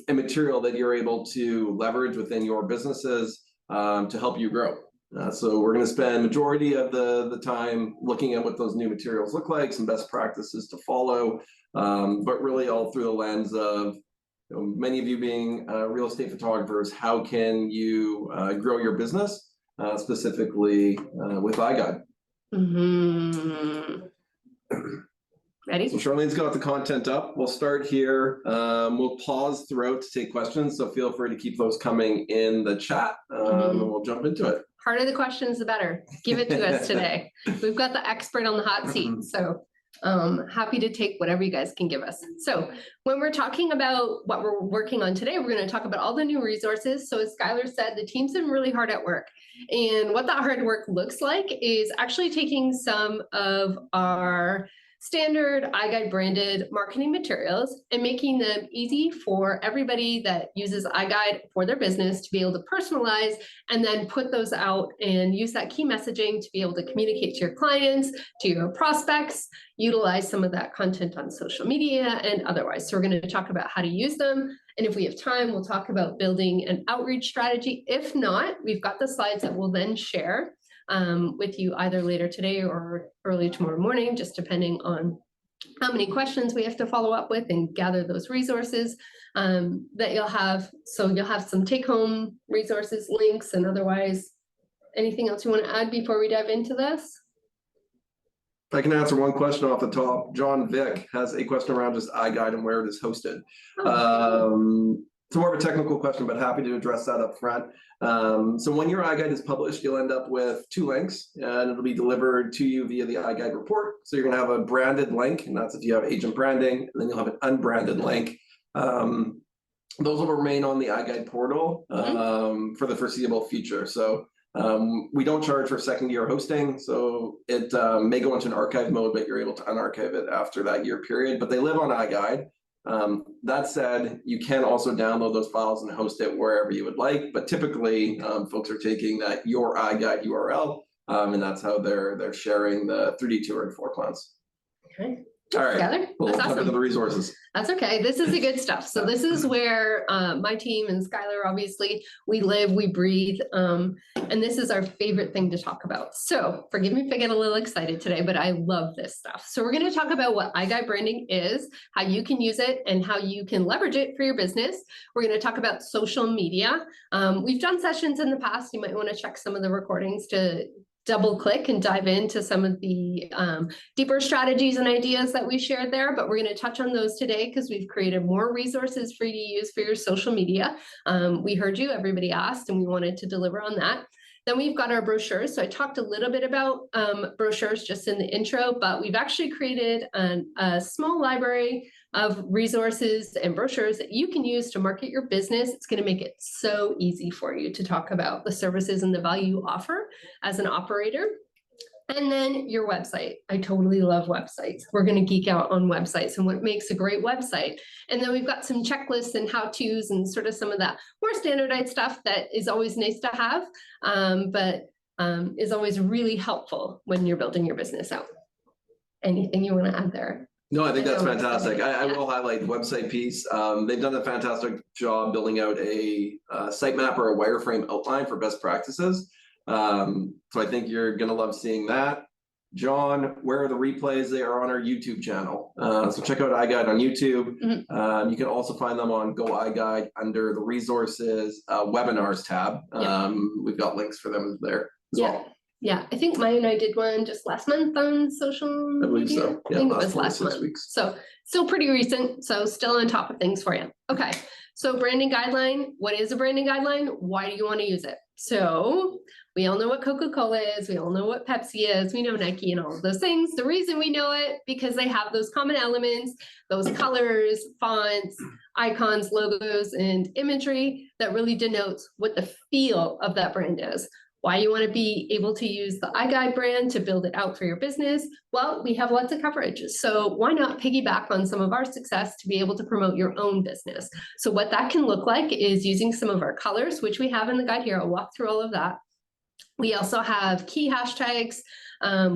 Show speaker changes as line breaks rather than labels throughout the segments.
material that you're able to leverage within your businesses to help you grow. So we're going to spend majority of the time looking at what those new materials look like, some best practices to follow, but really all through the lens of many of you being real estate photographers. How can you grow your business, specifically with iGUIDE?
Ready?
So Charlene's got the content up. We'll start here. We'll pause throughout to take questions, so feel free to keep those coming in the chat, and we'll jump into it.
Harder the questions, the better. Give it to us today. We've got the expert on the hot seat, so happy to take whatever you guys can give us. So when we're talking about what we're working on today, we're going to talk about all the new resources. So as Skylar said, the team's been really hard at work. And what that hard work looks like is actually taking some of our standard iGUIDE branded marketing materials and making them easy for everybody that uses iGUIDE for their business to be able to personalize and then put those out and use that key messaging to be able to communicate to your clients, to your prospects, utilize some of that content on social media and otherwise. So we're going to talk about how to use them. And if we have time, we'll talk about building an outreach strategy. If not, we've got the slides that we'll then share with you either later today or early tomorrow morning, just depending on how many questions we have to follow up with and gather those resources that you'll have. So you'll have some take-home resources, links, and otherwise anything else you want to add before we dive into this?
I can answer one question off the top. John Vick has a question around just iGUIDE and where it is hosted. It's more of a technical question, but happy to address that up front. So when your iGUIDE is published, you'll end up with 2 links, and it'll be delivered to you via the iGUIDE report. So you're going to have a branded link, and that's if you have agent branding, and then you'll have an unbranded link. Those will remain on the iGUIDE portal for the foreseeable future. So we don't charge for second-year hosting, so it may go into an archive mode, but you're able to unarchive it after that year period. But they live on iGUIDE. That said, you can also download those files and host it wherever you would like, but typically folks are taking that your iGUIDE URL, and that's how they're sharing the 3D tour and floor plans.
Okay.
All right,
Together?
we'll
That's
jump
awesome.
into the resources.
That's okay. This is the good stuff. So this is where my team and Skylar, obviously, we live, we breathe, and this is our favorite thing to talk about. So forgive me if I get a little excited today, but I love this stuff. So we're going to talk about what iGUIDE branding is, how you can use it, and how you can leverage it for your business. We're going to talk about social media. We've done sessions in the past. You might want to check some of the recordings to double click and dive into some of the deeper strategies and ideas that we shared there, but we're going to touch on those today because we've created more resources for you to use for your social media. We heard you, everybody asked, and we wanted to deliver on that. Then we've got our brochures. So I talked a little bit about brochures just in the intro, but we've actually created a small library of resources and brochures that you can use to market your business. It's going to make it so easy for you to talk about the services and the value you offer as an operator. And then your website. I totally love websites. We're going to geek out on websites and what makes a great website. And then we've got some checklists and how-tos and sort of some of that more standardized stuff that is always nice to have, but is always really helpful when you're building your business out. Anything you want to add there?
No, I think that's fantastic. I will highlight the website piece. They've done a fantastic job building out a sitemap or a wireframe outline for best practices. So I think you're going to love seeing that. John, where are the replays? They are on our YouTube channel. So check out iGUIDE on YouTube. You can also find them on Go iGUIDE under the resources webinars tab. We've got links for them there as well.
Yeah, I think Maya and I did one just last month on social media.
I believe so. Yeah,
I think it was last
6
month.
weeks.
So still pretty recent. So still on top of things for you. Okay. So branding guideline. What is a branding guideline? Why do you want to use it? So we all know what Coca-Cola is. We all know what Pepsi is. We know Nike and all of those things. The reason we know it, because they have those common elements, those colors, fonts, icons, logos, and imagery that really denotes what the feel of that brand is. Why you want to be able to use the iGUIDE brand to build it out for your business? Well, we have lots of coverage. So why not piggyback on some of our success to be able to promote your own business? So what that can look like is using some of our colors, which we have in the guide here. I'll walk through all of that. We also have key hashtags.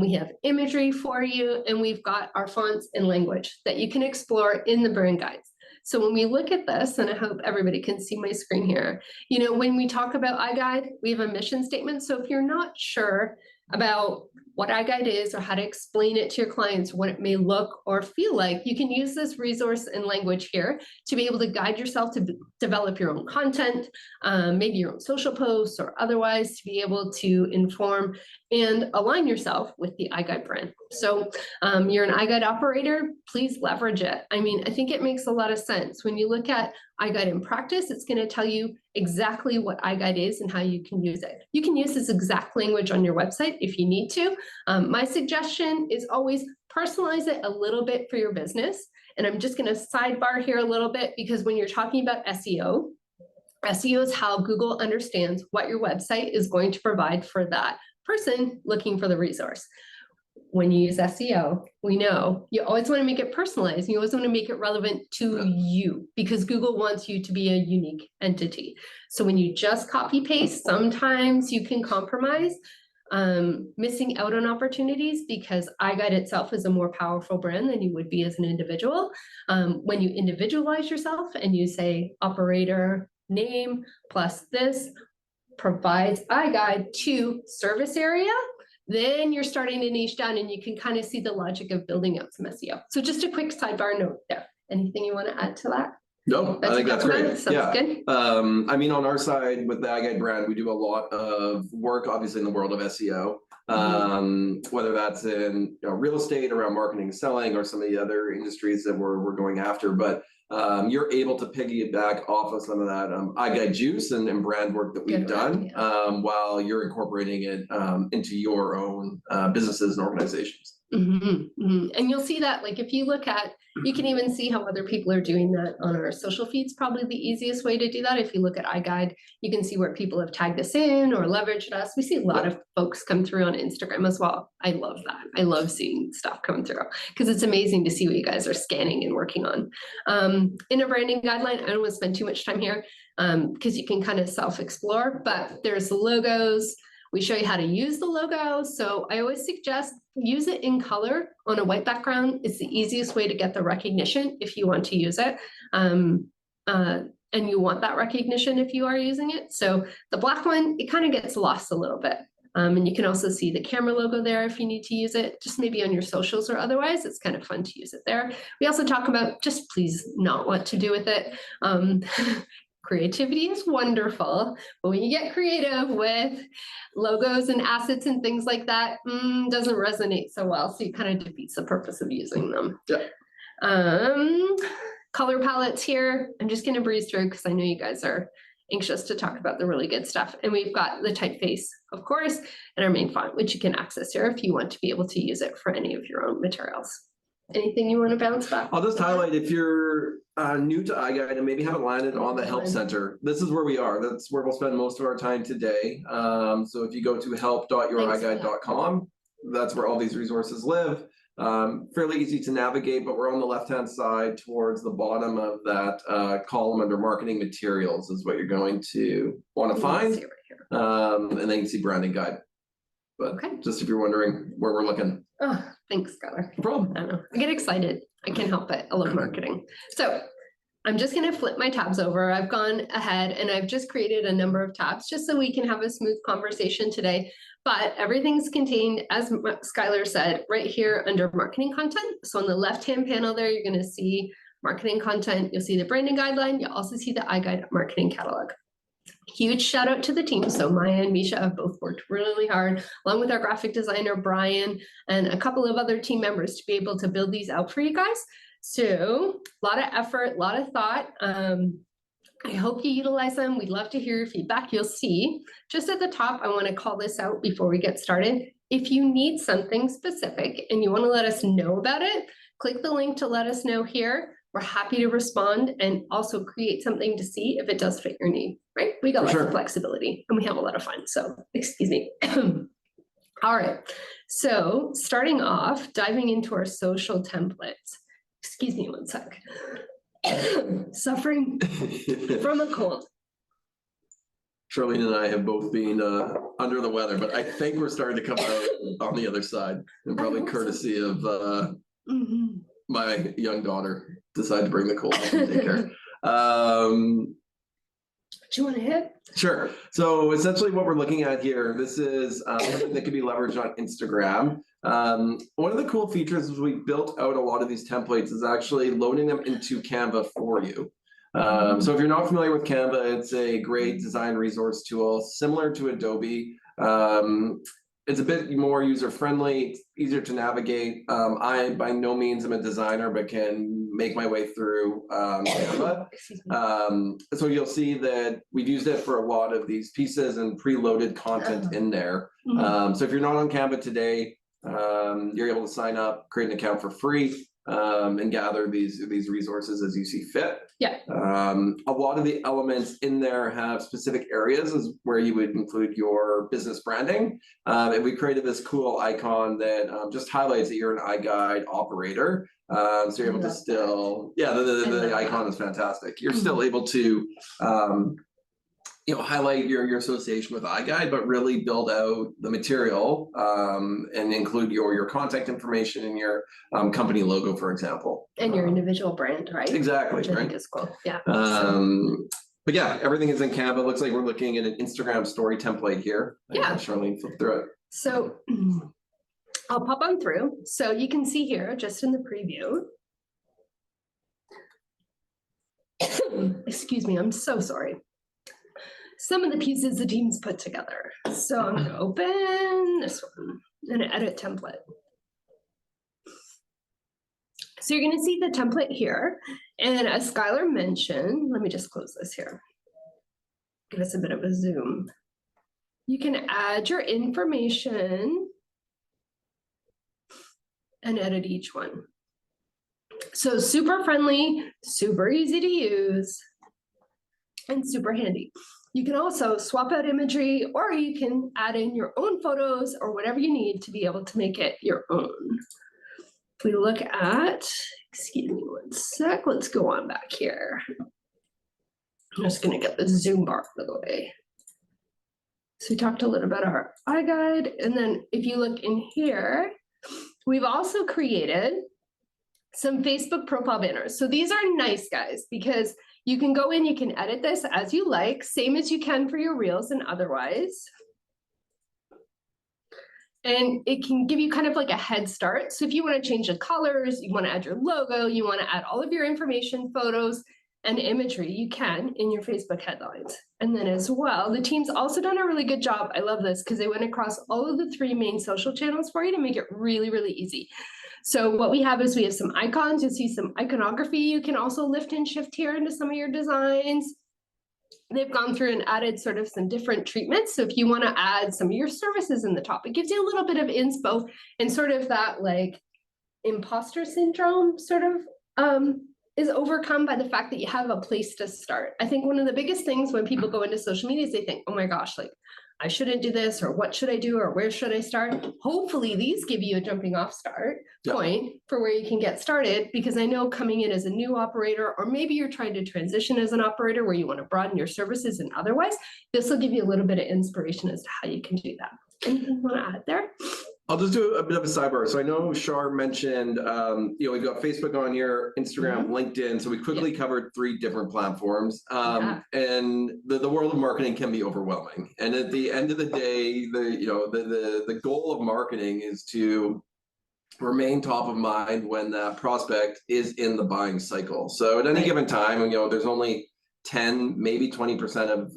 We have imagery for you, and we've got our fonts and language that you can explore in the brand guides. So when we look at this, and I hope everybody can see my screen here, you know, when we talk about iGUIDE, we have a mission statement. So if you're not sure about what iGUIDE is or how to explain it to your clients, what it may look or feel like, you can use this resource and language here to be able to guide yourself to develop your own content, maybe your own social posts or otherwise, to be able to inform and align yourself with the iGUIDE brand. So you're an iGUIDE operator, please leverage it. I mean, I think it makes a lot of sense. When you look at iGUIDE in practice, it's going to tell you exactly what iGUIDE is and how you can use it. You can use this exact language on your website if you need to. My suggestion is always personalize it a little bit for your business. And I'm just going to sidebar here a little bit, because when you're talking about SEO, SEO is how Google understands what your website is going to provide for that person looking for the resource. When you use SEO, we know you always want to make it personalized. You always want to make it relevant to you, because Google wants you to be a unique entity. So when you just copy paste, sometimes you can compromise, missing out on opportunities, because iGUIDE itself is a more powerful brand than you would be as an individual. When you individualize yourself and you say operator name plus this provides iGUIDE to service area, then you're starting to niche down and you can kind of see the logic of building out some SEO. So just a quick sidebar note there. Anything you want to add to that?
No, I think that's great.
Sounds good.
I mean, on our side with the iGUIDE brand, we do a lot of work, obviously, in the world of SEO, whether that's in real estate, around marketing and selling, or some of the other industries that we're going after. But you're able to piggyback off of some of that iGUIDE juice and brand work that we've done while you're incorporating it into your own businesses and organizations.
And you'll see that, like, if you look at, you can even see how other people are doing that on our social feeds. Probably the easiest way to do that. If you look at iGUIDE, you can see where people have tagged us in or leveraged us. We see a lot of folks come through on Instagram as well. I love that. I love seeing stuff come through, because it's amazing to see what you guys are scanning and working on. In a branding guideline, I don't want to spend too much time here, because you can kind of self-explore, but there's logos. We show you how to use the logo. So I always suggest use it in color on a white background. It's the easiest way to get the recognition if you want to use it. And you want that recognition if you are using it. So the black one, it kind of gets lost a little bit. And you can also see the camera logo there if you need to use it, just maybe on your socials or otherwise. It's kind of fun to use it there. We also talk about just please not what to do with it. Creativity is wonderful, but when you get creative with logos and assets and things like that, doesn't resonate so well. So it kind of defeats the purpose of using them. Color palettes here. I'm just going to breeze through because I know you guys are anxious to talk about the really good stuff. And we've got the typeface, of course, and our main font, which you can access here if you want to be able to use it for any of your own materials. Anything you want to bounce back?
I'll just highlight, if you're new to iGUIDE and maybe haven't landed on the Help Center, this is where we are. That's where we'll spend most of our time today. So if you go to help.youriGUIDE.com, that's where all these resources live. Fairly easy to navigate, but we're on the left-hand side towards the bottom of that column under marketing materials is what you're going to want to find. And then you can see branding guide. But just if you're wondering where we're looking.
Oh, thanks, Skylar.
No problem.
I don't know. I get excited. I can't help it. I love marketing. So I'm just going to flip my tabs over. I've gone ahead and I've just created a number of tabs just so we can have a smooth conversation today. But everything's contained, as Skylar said, right here under marketing content. So on the left-hand panel there, you're going to see marketing content. You'll see the branding guideline. You'll also see the iGUIDE marketing catalog. Huge shout out to the team. So Maya and Misha have both worked really hard, along with our graphic designer, Brian, and a couple of other team members to be able to build these out for you guys. So a lot of effort, a lot of thought. I hope you utilize them. We'd love to hear your feedback. You'll see just at the top, I want to call this out before we get started. If you need something specific and you want to let us know about it, click the link to let us know here. We're happy to respond and also create something to see if it does fit your need, right? We got lots of flexibility and we have a lot of fun. So excuse me. All right. So starting off, diving into our social templates. Excuse me one sec. Suffering from a cold.
Charlene and I have both been under the weather, but I think we're starting to come out on the other side, and probably courtesy of my young daughter. decide to bring the cold in and take care.
Do you want to hit?
Sure. So essentially what we're looking at here, this is something that can be leveraged on Instagram. One of the cool features is we built out a lot of these templates is actually loading them into Canva for you. So if you're not familiar with Canva, it's a great design resource tool, similar to Adobe. It's a bit more user-friendly, easier to navigate. I, by no means, am a designer, but can make my way through Canva. So you'll see that we've used it for a lot of these pieces and preloaded content in there. So if you're not on Canva today, you're able to sign up, create an account for free, and gather these resources as you see fit.
Yeah.
A lot of the elements in there have specific areas as where you would include your business branding. And we created this cool icon that just highlights that you're an iGUIDE operator. So you're able to still, the icon is fantastic. You're still able to highlight your association with iGUIDE, but really build out the material and include your contact information and your company logo, for example.
And your individual brand, right?
Exactly,
Which I
right?
think is cool. Yeah.
But yeah, everything is in Canva. Looks like we're looking at an Instagram story template here.
Yeah.
Charlene, flip through it.
So I'll pop on through. So you can see here, just in the preview. Excuse me, I'm so sorry. Some of the pieces the team's put together. So I'm going to open this one and edit template. So you're going to see the template here. And as Skylar mentioned, let me just close this here. Give us a bit of a zoom. You can add your information and edit each one. So super friendly, super easy to use, and super handy. You can also swap out imagery, or you can add in your own photos or whatever you need to be able to make it your own. If we look at, excuse me one sec, let's go on back here. I'm just going to get the zoom bar out of the way. So we talked a little about our iGUIDE, and then if you look in here, we've also created some Facebook profile banners. So these are nice, guys, because you can go in, you can edit this as you like, same as you can for your reels and otherwise. And it can give you kind of like a head start. So if you want to change the colors, you want to add your logo, you want to add all of your information, photos, and imagery, you can in your Facebook headlines. And then as well, the team's also done a really good job. I love this because they went across all of the 3 main social channels for you to make it really, really easy. So what we have is we have some icons. You'll see some iconography. You can also lift and shift here into some of your designs. They've gone through and added sort of some different treatments. So if you want to add some of your services in the top, it gives you a little bit of inspo and sort of that like imposter syndrome sort of is overcome by the fact that you have a place to start. I think one of the biggest things when people go into social media is they think, oh my gosh, like I shouldn't do this, or what should I do, or where should I start? Hopefully these give you a jumping off point for where you can get started, because I know coming in as a new operator, or maybe you're trying to transition as an operator where you want to broaden your services and otherwise, this will give you a little bit of inspiration as to how you can do that. Anything you want to add there?
I'll just do a bit of a sidebar. So I know Shar mentioned, we've got Facebook on here, Instagram, LinkedIn. So we quickly covered 3 different platforms. And the world of marketing can be overwhelming. And at the end of the day, the goal of marketing is to remain top of mind when that prospect is in the buying cycle. So at any given time, there's only 10, maybe 20% of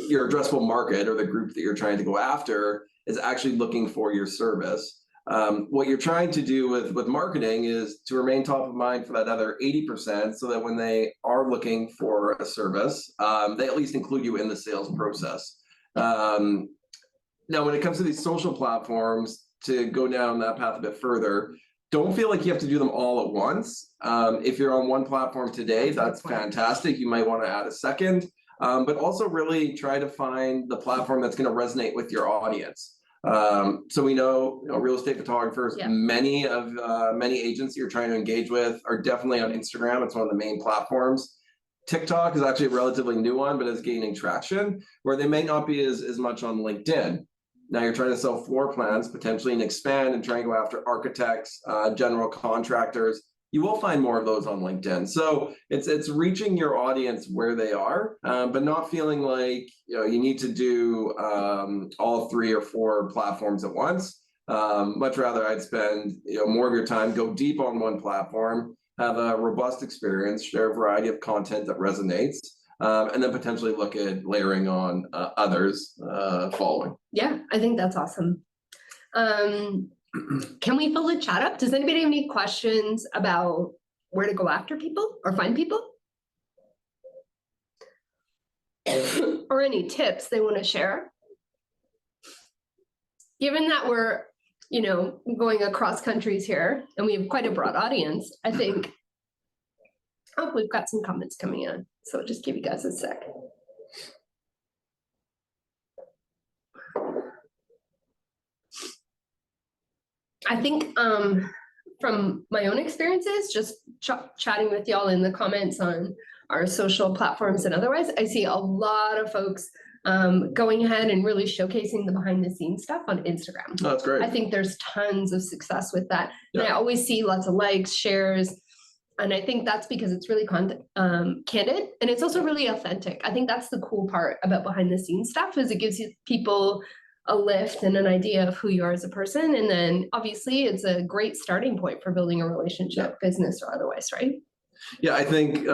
your addressable market, or the group that you're trying to go after, is actually looking for your service. What you're trying to do with marketing is to remain top of mind for that other 80%, so that when they are looking for a service, they at least include you in the sales process. Now, when it comes to these social platforms, to go down that path a bit further, don't feel like you have to do them all at once. If you're on one platform today, that's fantastic. You might want to add a second. But also really try to find the platform that's going to resonate with your audience. So we know, real estate photographers, many agents you're trying to engage with are definitely on Instagram. It's one of the main platforms. TikTok is actually a relatively new one, but is gaining traction, where they may not be as much on LinkedIn. Now you're trying to sell floor plans potentially and expand and try and go after architects, general contractors. you will find more of those on LinkedIn. So it's reaching your audience where they are, but not feeling like you need to do all 3 or 4 platforms at once. Much rather, I'd spend more of your time, go deep on one platform, have a robust experience, share a variety of content that resonates, and then potentially look at layering on others following.
Yeah, I think that's awesome. Can we fill the chat up? Does anybody have any questions about where to go after people or find people? Or any tips they want to share? Given that we're, going across countries here and we have quite a broad audience, I think, oh, we've got some comments coming in. So I'll just give you guys a sec. I think from my own experiences, just chatting with y'all in the comments on our social platforms and otherwise, I see a lot of folks going ahead and really showcasing the behind the scenes stuff on Instagram.
Oh, that's great.
I think there's tons of success with that. Yeah. And I always see lots of likes, shares, and I think that's because it's really candid, and it's also really authentic. I think that's the cool part about behind the scenes stuff is it gives you people a lift and an idea of who you are as a person. And then obviously it's a great starting point for building a relationship, business or otherwise, right? Yeah,
I think,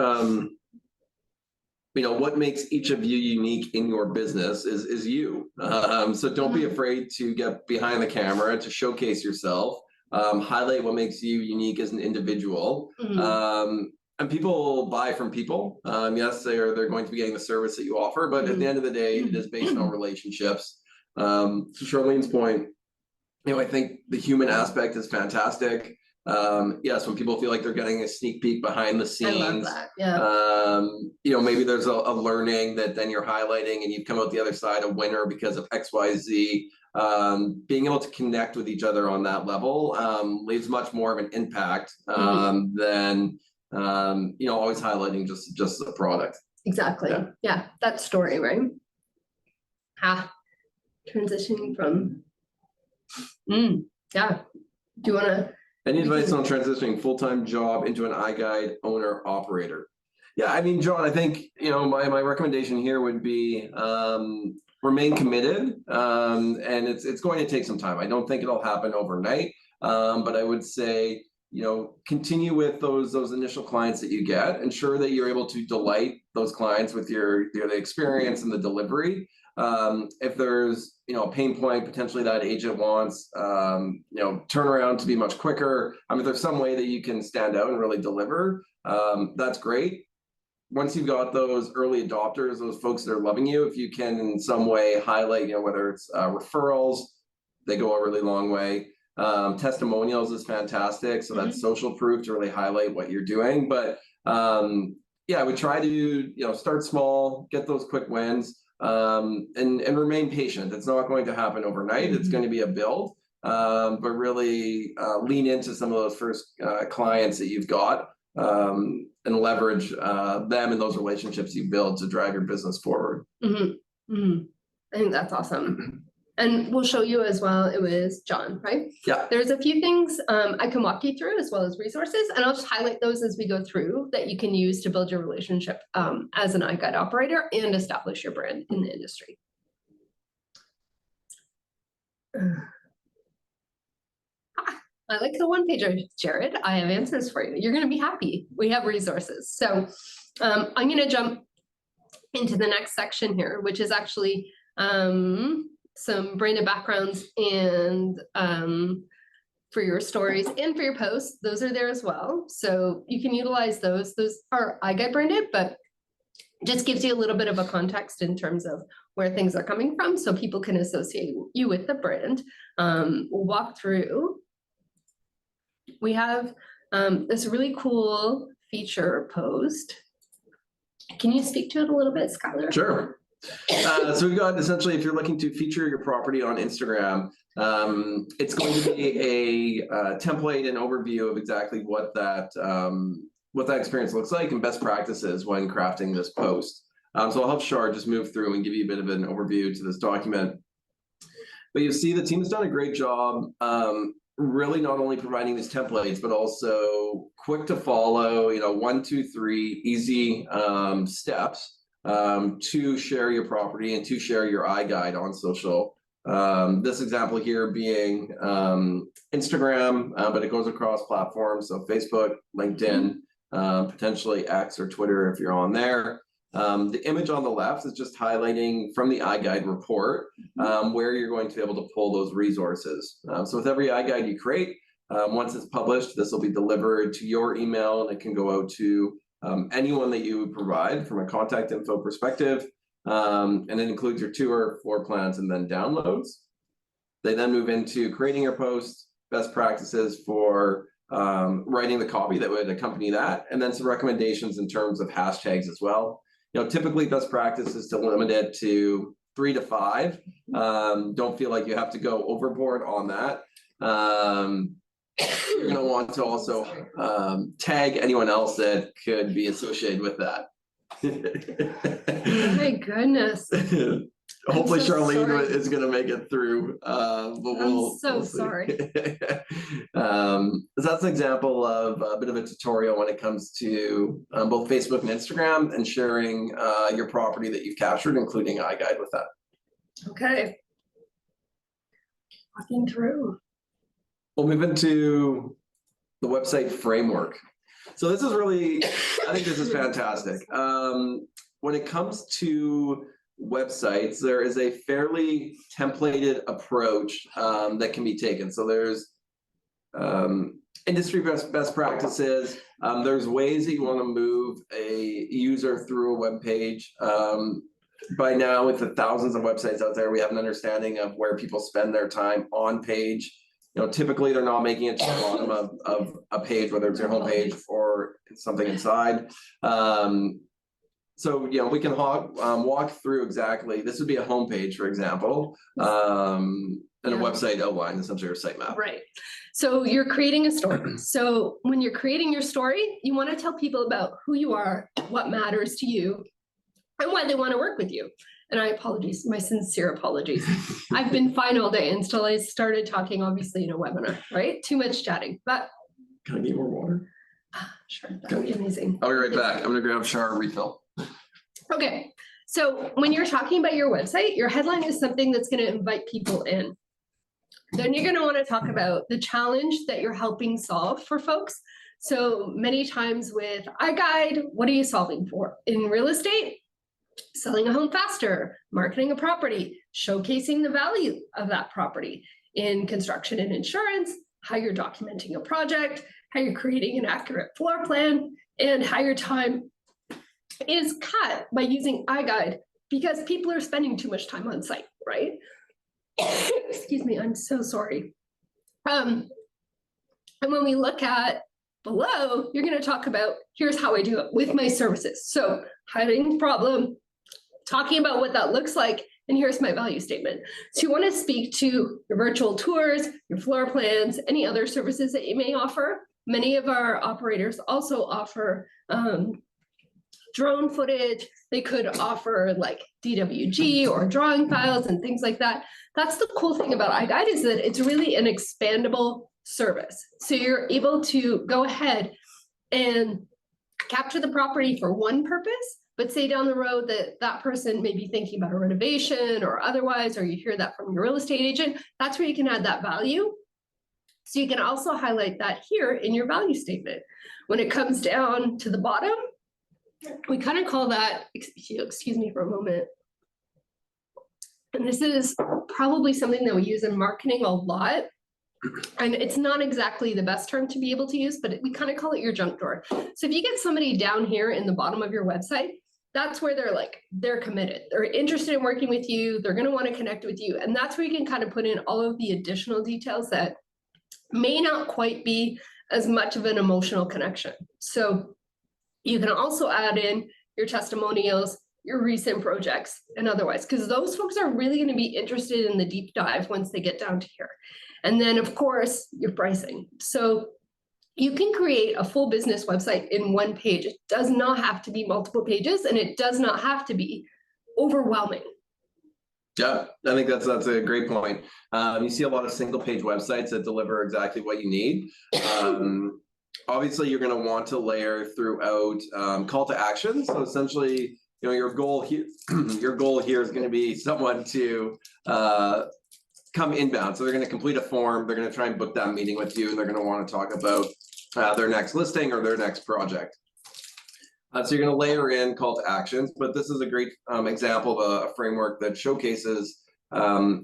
what makes each of you unique in your business is you. So don't be afraid to get behind the camera, to showcase yourself, highlight what makes you unique as an individual. And people buy from people. Yes, they're going to be getting the service that you offer, but at the end of the day, it is based on relationships. To Charlene's point, I think the human aspect is fantastic. Yes, when people feel like they're getting a sneak peek behind the scenes,
I love that. Yeah.
Maybe there's a learning that then you're highlighting and you've come out the other side a winner because of XYZ. Being able to connect with each other on that level leaves much more of an impact than always highlighting just the product.
Exactly. Yeah, that story, right? Transitioning from yeah. Do you want to
any advice on transitioning full-time job into an iGUIDE owner operator? Yeah, I mean, John, I think my recommendation here would be remain committed, and it's going to take some time. I don't think it'll happen overnight, but I would say continue with those initial clients that you get. Ensure that you're able to delight those clients with the experience and the delivery. If there's a pain point potentially that agent wants, turnaround to be much quicker. I mean, if there's some way that you can stand out and really deliver, that's great. Once you've got those early adopters, those folks that are loving you, if you can in some way highlight, whether it's referrals, they go a really long way. Testimonials is fantastic. So that's social proof to really highlight what you're doing. But yeah, we try to, start small, get those quick wins, and remain patient. It's not going to happen overnight. It's going to be a build, but really lean into some of those first clients that you've got, and leverage them and those relationships you build to drive your business forward.
I think that's awesome. And we'll show you as well, it was John, right?
Yeah.
There's a few things I can walk you through as well as resources, and I'll just highlight those as we go through that you can use to build your relationship as an iGUIDE operator and establish your brand in the industry. I like the one pager, Jared. I have answers for you. You're going to be happy. We have resources. So I'm going to jump into the next section here, which is actually some branded backgrounds and for your stories and for your posts. Those are there as well. So you can utilize those. Those are iGUIDE branded, but it just gives you a little bit of a context in terms of where things are coming from so people can associate you with the brand. We'll walk through. We have this really cool feature post. Can you speak to it a little bit, Skylar?
Sure. So we've got essentially, if you're looking to feature your property on Instagram, it's going to be a template and overview of exactly what that experience looks like and best practices when crafting this post. So I'll help Shar just move through and give you a bit of an overview to this document. But you see the team has done a great job really not only providing these templates, but also quick to follow, 1, 2, 3 easy steps to share your property and to share your iGUIDE on social. This example here being Instagram, but it goes across platforms, so Facebook, LinkedIn, potentially X or Twitter if you're on there. The image on the left is just highlighting from the iGUIDE report where you're going to be able to pull those resources. So with every iGUIDE you create, once it's published, this will be delivered to your email, and it can go out to anyone that you provide from a contact info perspective. And it includes your tour, floor plans, and then downloads. They then move into creating your posts, best practices for writing the copy that would accompany that, and then some recommendations in terms of hashtags as well. Typically best practice is to limit it to 3 to 5. Don't feel like you have to go overboard on that. You're going to want to also tag anyone else that could be associated with that.
Oh my goodness.
Hopefully
so
Charlene
sorry.
is going to make it through, but we'll see.
Sorry.
So that's an example of a bit of a tutorial when it comes to both Facebook and Instagram and sharing your property that you've captured, including iGUIDE with that.
Okay. Walking through.
We'll move into the website framework. So this is really, I think this is fantastic. When it comes to websites, there is a fairly templated approach that can be taken. So there's industry best practices. There's ways that you want to move a user through a web page. By now, with the thousands of websites out there, we have an understanding of where people spend their time on page. Typically they're not making it to the bottom of a page, whether it's your homepage or something inside. So we can walk through exactly. This would be a homepage, for example, and a website outline, essentially your sitemap.
Right. So you're creating a story. So when you're creating your story, you want to tell people about who you are, what matters to you, and why they want to work with you. And I apologize, my sincere apologies. I've been fine all day until I started talking, obviously, in a webinar, right? Too much chatting, but.
Can I get more water?
Sure, that would be amazing.
I'll be right back. I'm gonna grab a refill.
Okay, so when you're talking about your website, your headline is something that's going to invite people in. Then you're going to want to talk about the challenge that you're helping solve for folks. So many times with iGUIDE, what are you solving for? In real estate, selling a home faster, marketing a property, showcasing the value of that property. In construction and insurance, how you're documenting a project, how you're creating an accurate floor plan, and how your time is cut by using iGUIDE because people are spending too much time on site, right? Excuse me, I'm so sorry. And when we look at below, you're going to talk about, here's how I do it with my services. So highlighting the problem, talking about what that looks like, and here's my value statement. So you want to speak to your virtual tours, your floor plans, any other services that you may offer. Many of our operators also offer drone footage. They could offer like DWG or drawing files and things like that. That's the cool thing about iGUIDE is that it's really an expandable service. So you're able to go ahead and capture the property for one purpose, but say down the road that that person may be thinking about a renovation or otherwise, or you hear that from your real estate agent, that's where you can add that value. So you can also highlight that here in your value statement. When it comes down to the bottom, we kind of call that, excuse me for a moment. And this is probably something that we use in marketing a lot. And it's not exactly the best term to be able to use, but we kind of call it your junk drawer. So if you get somebody down here in the bottom of your website, that's where they're committed. They're interested in working with you. They're going to want to connect with you. And that's where you can kind of put in all of the additional details that may not quite be as much of an emotional connection. So you can also add in your testimonials, your recent projects, and otherwise, because those folks are really going to be interested in the deep dive once they get down to here. And then, of course, your pricing. So you can create a full business website in one page. It does not have to be multiple pages, and it does not have to be overwhelming.
Yeah, I think that's a great point. You see a lot of single page websites that deliver exactly what you need. Obviously, you're going to want to layer throughout call to action. So essentially, your goal here, your goal here is going to be someone to come inbound. So they're going to complete a form. They're going to try and book that meeting with you, and they're going to want to talk about their next listing or their next project. So you're going to layer in call to actions, but this is a great example of a framework that showcases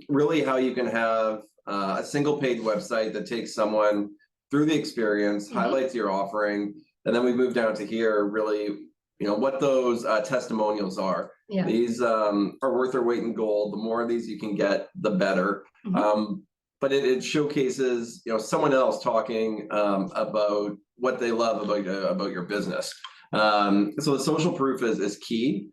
really how you can have a single page website that takes someone through the experience, highlights your offering, and then we move down to here, really, what those testimonials are.
Yeah.
These are worth their weight in gold. The more of these you can get, the better. But it showcases, someone else talking about what they love about your business. So the social proof is key.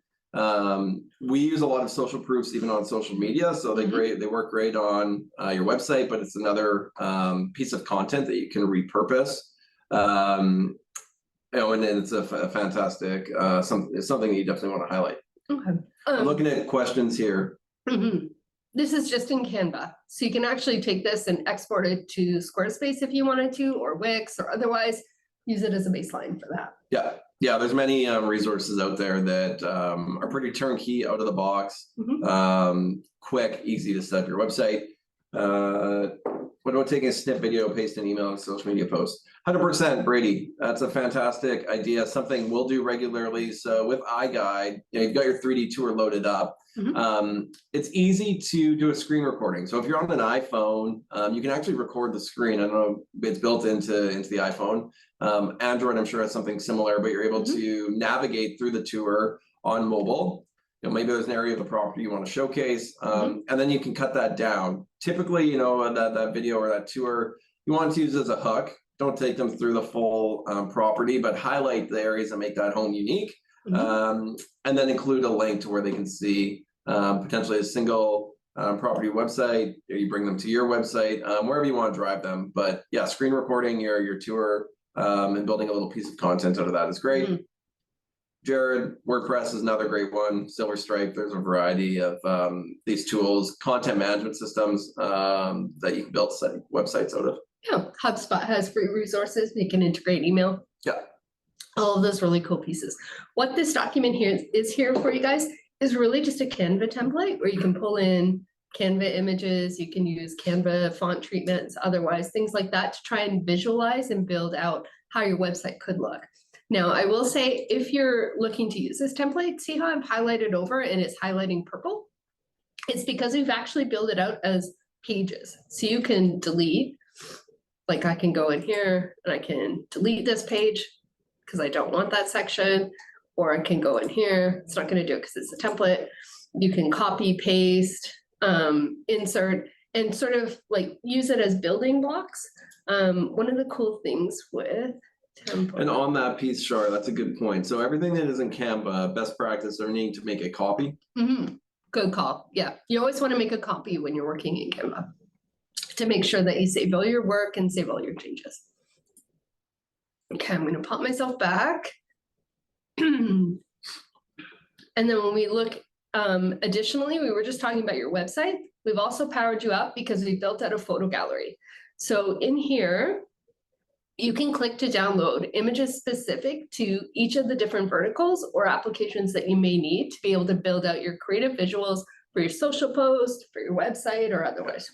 We use a lot of social proofs even on social media, so they work great on your website, but it's another piece of content that you can repurpose. And it's a fantastic it's something you definitely want to highlight.
Okay.
I'm looking at questions here.
This is just in Canva, so you can actually take this and export it to Squarespace if you wanted to, or Wix, or otherwise use it as a baseline for that.
Yeah, there's many resources out there that are pretty turnkey, out of the box, quick, easy to set up your website. What about taking a snip video, paste an email, and social media post? 100%, Brady. That's a fantastic idea. Something we'll do regularly. So with iGUIDE, you've got your 3D tour loaded up. It's easy to do a screen recording. So if you're on an iPhone, you can actually record the screen. I don't know, it's built into the iPhone. Android, I'm sure, has something similar, but you're able to navigate through the tour on mobile. Maybe there's an area of the property you want to showcase, and then you can cut that down. Typically, that video or that tour, you want to use as a hook. Don't take them through the full property, but highlight the areas that make that home unique, and then include a link to where they can see potentially a single property website. You bring them to your website, wherever you want to drive them. But yeah, screen recording your tour and building a little piece of content out of that is great. Jared, WordPress is another great one. Silver Stripe, there's a variety of these tools, content management systems that you can build websites out of. Yeah,
HubSpot has free resources. You can integrate email.
Yeah.
All of those really cool pieces. What this document here is here for you guys is really just a Canva template where you can pull in Canva images, you can use Canva font treatments, otherwise things like that to try and visualize and build out how your website could look. Now, I will say, if you're looking to use this template, see how I've highlighted over and it's highlighting purple? It's because we've actually built it out as pages. So you can delete, like I can go in here and I can delete this page because I don't want that section, or I can go in here. It's not going to do it because it's a template. You can copy, paste, insert, and sort of like use it as building blocks. One of the cool things with template.
And on that piece, Shar, that's a good point. So everything that is in Canva, best practice, are needing to make a copy.
Good call. Yeah, you always want to make a copy when you're working in Canva to make sure that you save all your work and save all your changes. Okay, I'm going to pop myself back. And then when we look, additionally, we were just talking about your website. We've also powered you up because we built out a photo gallery. So in here, you can click to download images specific to each of the different verticals or applications that you may need to be able to build out your creative visuals for your social post, for your website, or otherwise.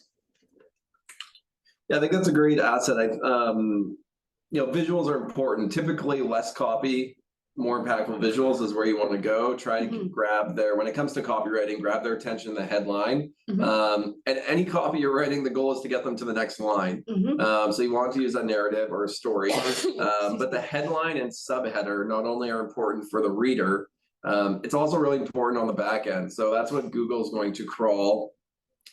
Yeah, I think that's a great asset. Visuals are important. Typically, less copy, more impactful visuals is where you want to go. Try to grab when it comes to copywriting, grab their attention in the headline. And any copy you're writing, the goal is to get them to the next line. So you want to use a narrative or a story. But the headline and subheader not only are important for the reader, it's also really important on the back end. So that's what Google is going to crawl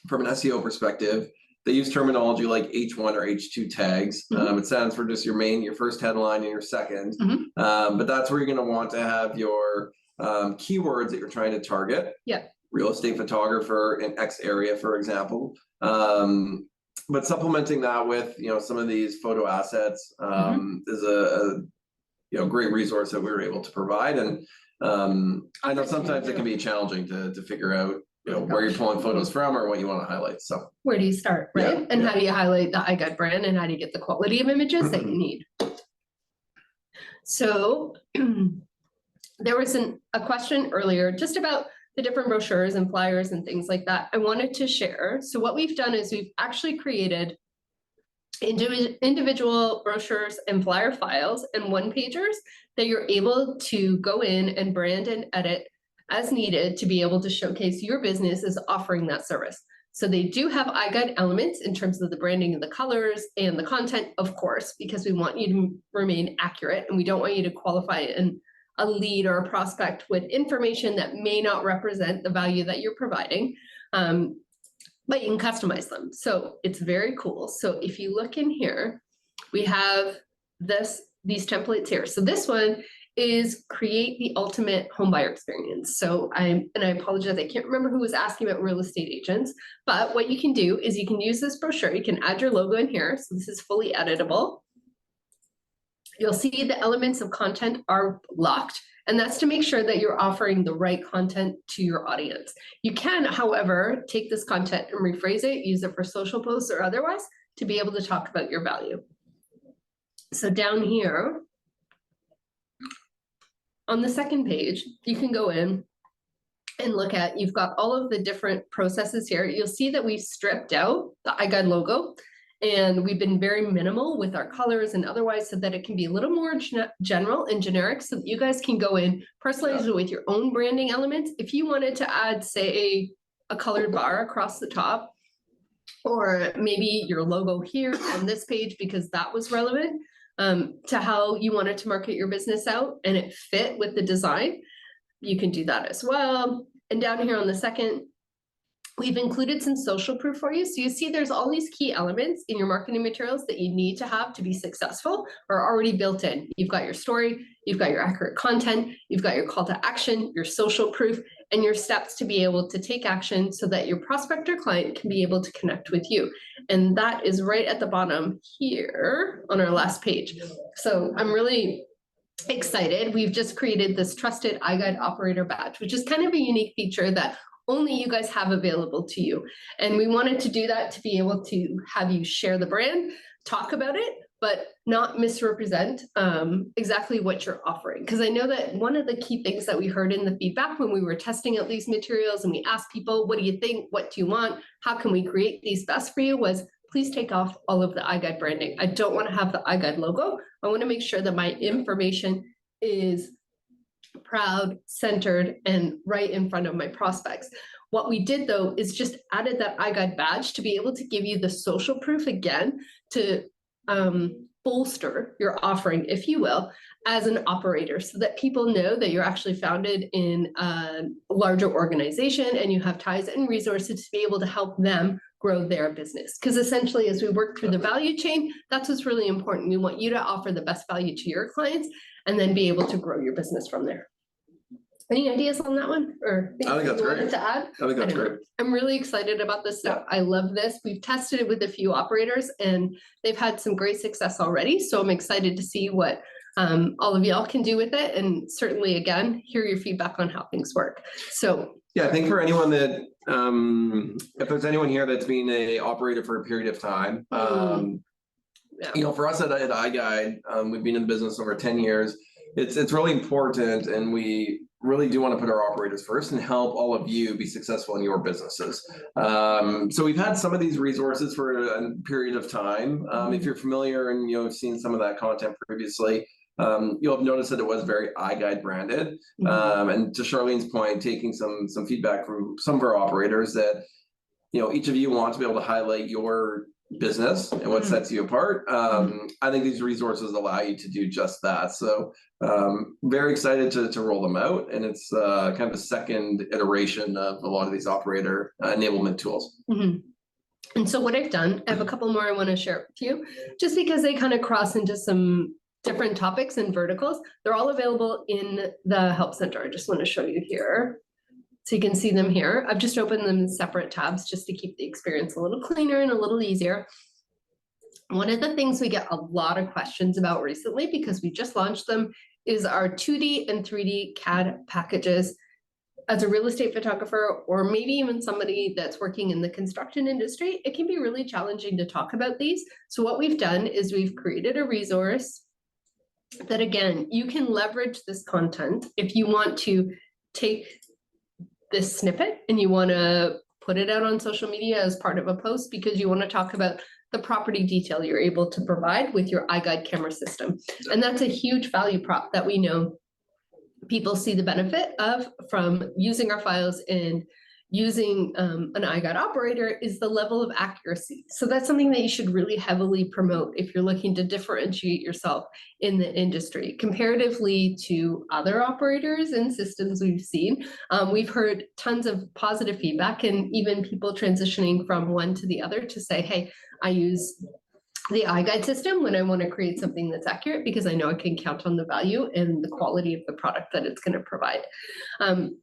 from an SEO perspective. They use terminology like H1 or H2 tags. It stands for just your first headline and your second. But that's where you're going to want to have your keywords that you're trying to target.
Yeah.
Real estate photographer in X area, for example. But supplementing that with some of these photo assets is a great resource that we were able to provide. And I know sometimes it can be challenging to figure out where you're pulling photos from or what you want to highlight. So
where do you start, right?
Yeah,
And
yeah.
how do you highlight the iGUIDE brand and how do you get the quality of images that you need? So there was a question earlier just about the different brochures and flyers and things like that I wanted to share. So what we've done is we've actually created individual brochures and flyer files and one-pagers that you're able to go in and brand and edit as needed to be able to showcase your business as offering that service. So they do have iGUIDE elements in terms of the branding and the colors and the content, of course, because we want you to remain accurate and we don't want you to qualify a lead or a prospect with information that may not represent the value that you're providing. But you can customize them. So it's very cool. So if you look in here, we have these templates here. So this one is create the ultimate homebuyer experience. So I apologize, I can't remember who was asking about real estate agents, but what you can do is you can use this brochure. You can add your logo in here. So this is fully editable. You'll see the elements of content are locked, and that's to make sure that you're offering the right content to your audience. You can, however, take this content and rephrase it, use it for social posts or otherwise to be able to talk about your value. So down here, on the second page, you can go in and look at, you've got all of the different processes here. You'll see that we've stripped out the iGUIDE logo. And we've been very minimal with our colors and otherwise so that it can be a little more general and generic so that you guys can go in, personalize it with your own branding elements. If you wanted to add, say, a colored bar across the top, or maybe your logo here on this page because that was relevant to how you wanted to market your business out and it fit with the design, you can do that as well. And down here on the second, we've included some social proof for you. So you see there's all these key elements in your marketing materials that you need to have to be successful are already built in. You've got your story, you've got your accurate content, you've got your call to action, your social proof, and your steps to be able to take action so that your prospect or client can be able to connect with you. And that is right at the bottom here on our last page. So I'm really excited. We've just created this trusted iGUIDE operator badge, which is kind of a unique feature that only you guys have available to you. And we wanted to do that to be able to have you share the brand, talk about it, but not misrepresent exactly what you're offering. Because I know that one of the key things that we heard in the feedback when we were testing out these materials and we asked people, what do you think? What do you want? How can we create these best for you? Was please take off all of the iGUIDE branding. I don't want to have the iGUIDE logo. I want to make sure that my information is proud, centered, and right in front of my prospects. What we did though is just added that iGUIDE badge to be able to give you the social proof again to bolster your offering, if you will, as an operator so that people know that you're actually founded in a larger organization and you have ties and resources to be able to help them grow their business. Because essentially, as we work through the value chain, that's what's really important. We want you to offer the best value to your clients and then be able to grow your business from there. Any ideas on that one? Or
I think that's great.
to add?
I think that's great.
I'm really excited about this stuff. I love this. We've tested it with a few operators and they've had some great success already. So I'm excited to see what all of y'all can do with it. And certainly, again, hear your feedback on how things work. So
yeah, I think for anyone that, if there's anyone here that's been a operator for a period of time, you know, for us at iGUIDE, we've been in the business over 10 years. It's really important, and we really do want to put our operators first and help all of you be successful in your businesses. So we've had some of these resources for a period of time. If you're familiar and have seen some of that content previously, you'll have noticed that it was very iGUIDE branded. And to Charlene's point, taking some feedback from some of our operators that each of you want to be able to highlight your business and what sets you apart. I think these resources allow you to do just that. So very excited to roll them out, and it's kind of a second iteration of a lot of these operator enablement tools.
And so what I've done, I have a couple more I want to share with you, just because they kind of cross into some different topics and verticals. They're all available in the Help Center. I just want to show you here. So you can see them here. I've just opened them in separate tabs just to keep the experience a little cleaner and a little easier. One of the things we get a lot of questions about recently, because we just launched them, is our 2D and 3D CAD packages as a real estate photographer, or maybe even somebody that's working in the construction industry, it can be really challenging to talk about these. So what we've done is we've created a resource that, again, you can leverage this content if you want to take this snippet and you want to put it out on social media as part of a post because you want to talk about the property detail you're able to provide with your iGUIDE camera system. And that's a huge value prop that we know people see the benefit of from using our files and using an iGUIDE operator is the level of accuracy. So that's something that you should really heavily promote if you're looking to differentiate yourself in the industry. Comparatively to other operators and systems we've seen, we've heard tons of positive feedback and even people transitioning from one to the other to say, hey, I use the iGUIDE system when I want to create something that's accurate because I know I can count on the value and the quality of the product that it's going to provide.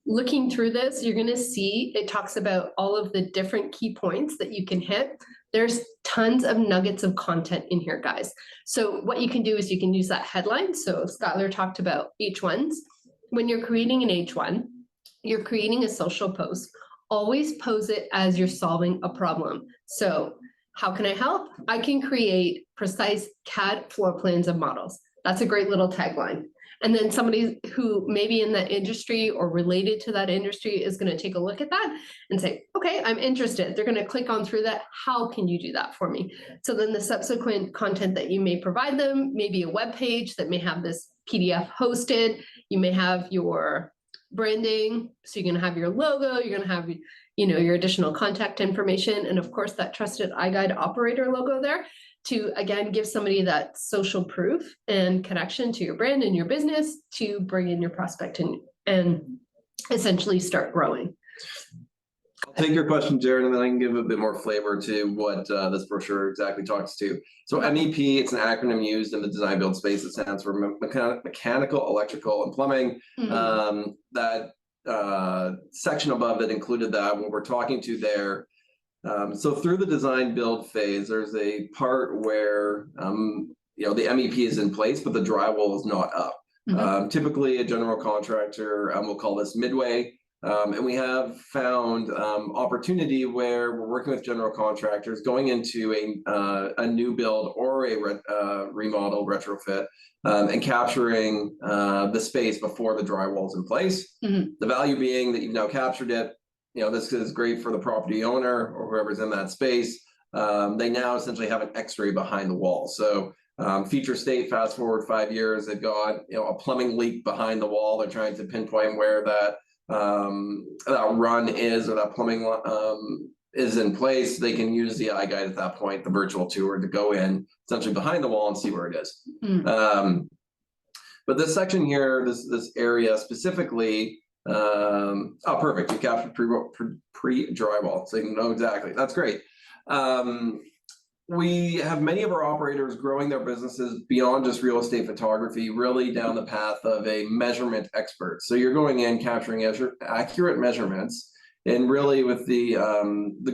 Looking through this, you're going to see it talks about all of the different key points that you can hit. There's tons of nuggets of content in here, guys. So what you can do is you can use that headline. So Skylar talked about H1s. When you're creating an H1, you're creating a social post. Always pose it as you're solving a problem. So how can I help? I can create precise CAD floor plans of models. That's a great little tagline. And then somebody who maybe in that industry or related to that industry is going to take a look at that and say, okay, I'm interested. They're going to click on through that. How can you do that for me? So then the subsequent content that you may provide them, maybe a web page that may have this PDF hosted. You may have your branding. So you're going to have your logo, you're going to have your additional contact information, and of course that trusted iGUIDE operator logo there to, again, give somebody that social proof and connection to your brand and your business to bring in your prospect and essentially start growing.
I'll take your question, Jared, and then I can give a bit more flavor to what this brochure exactly talks to. So MEP, it's an acronym used in the design build space. It stands for mechanical, electrical, and plumbing. That section above it included that when we're talking to there. So through the design build phase, there's a part where the MEP is in place, but the drywall is not up. Typically, a general contractor will call this midway. And we have found opportunity where we're working with general contractors going into a new build or a remodel retrofit and capturing the space before the drywall is in place. The value being that you've now captured it. This is great for the property owner or whoever's in that space. They now essentially have an X-ray behind the wall. So future state, fast forward 5 years, they've got a plumbing leak behind the wall. They're trying to pinpoint where that run is or that plumbing is in place. They can use the iGUIDE at that point, the virtual tour, to go in essentially behind the wall and see where it is. But this section here, this area specifically, perfect. You captured pre-drywall, so you know exactly. That's great. We have many of our operators growing their businesses beyond just real estate photography, really down the path of a measurement expert. So you're going in, capturing accurate measurements, and really with the